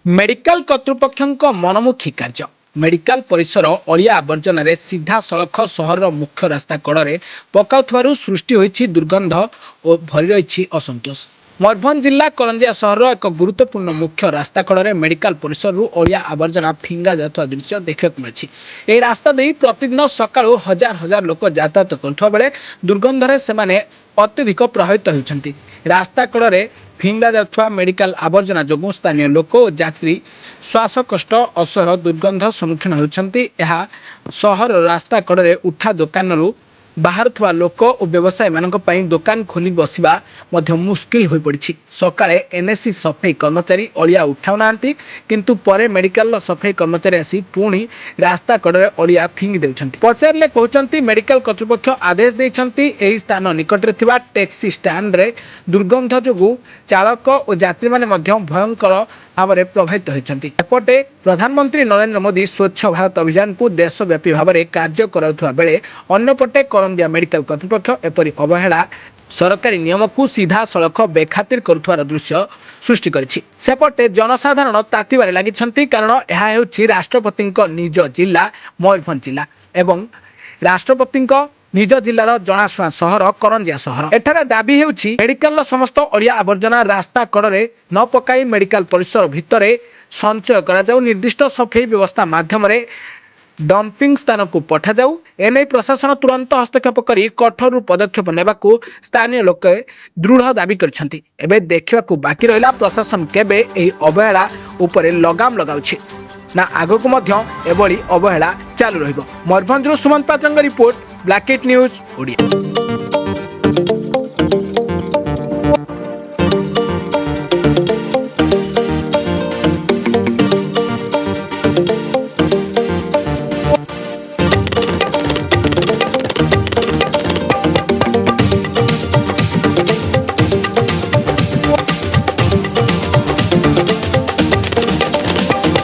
Medical कर्तृपक्षों मनमुखी कार्य medical परिसर अलिया aversion सीधा सड़क सहर मुख्य रास्ता कड़े पकाउथबारु सृष्टि होइछि दुर्गंध और भरी रही असंतोष। मयूरभंज जिला करंजिया सहर एक गुरुत्वपूर्ण मुख्य रास्ता कड़े मेडिकल परिसर अलिया आवर्जना फिंगा जाता दृश्य देखा मिली। यह रास्ता दे प्रतिदिन सकाळु हजार हजार लोक यातायात करुवा बेले दुर्गंधरे से अत्यधिक प्रभावित होती। रास्ता कड़े फिंगा जाता मेडिकल आवर्जना जो स्थानीय लोक और यात्री श्वासकष्ट असह्य दुर्गंध सम्मुखीन होती। सहर रास्ता कड़े उठा दोकान बाहर लोक और व्यवसायी मान दुकान खोली बसवा मुस्किल हो पड़ी। सकाळे एनएससी सफाई कर्मचारी अलिया उठाऊना किंतु परे मेडिकल सफाई कर्मचारी आसी पुणी रास्ता कड़े अलिया फिंगी देउछंती। पचारे कहते मेडिकल कर्तृपक्ष आदेश देइछंती एही स्थान निकटरे थिबा टैक्सी स्टैंड रे दुर्गंध जोगु चालक और यात्री माने भयंकर भाव में प्रभावित होती। एपटे प्रधानमंत्री नरेंद्र मोदी स्वच्छ भारत अभियान को देशव्यापी भाव में कार्य करुवा बेले अन्यपटे करंजिया मेडिकल कर्तृपक्ष एपरी अवहेला सरकारी नियम को सीधा सड़क बेखातिर करुवार दृश्य सृष्टि करिछि। सेपटे जनसाधारण तातिबारे लागिछंती कारण यह हेउछि राष्ट्रपति निज जिला मयूरभंज जिला एवं राष्ट्रपति निज जिलार जनाशुना सहर करंजिया सहर। एठार दाबी हेउछि मेडिकल समस्त अलिया आवर्जना रास्ता कड़े न पकाई मेडिकल परिसर भितरे संचय करा जाऊ, निर्दिष्ट सफाई व्यवस्था माध्यम डंपिंग स्थान को पठा जाऊ। एने प्रशासन तुरंत हस्तक्षेप करी कठोर पदक्षेप नेबा को स्थानीय लोक दृढ़ दाबी करछंती। एबे देखिबाकू बाकी रहिला प्रशासन केबे एही अवहेला उपरे लगाम लगाउछि ना आगकू मध्य एबळी अवहेला चालू रहिबो। मयूरभंजରୁ ସୁମନ୍ତ ପାତ୍ରଙ୍କ रिपोर्ट, ब्लैकेट न्यूज ओडिया।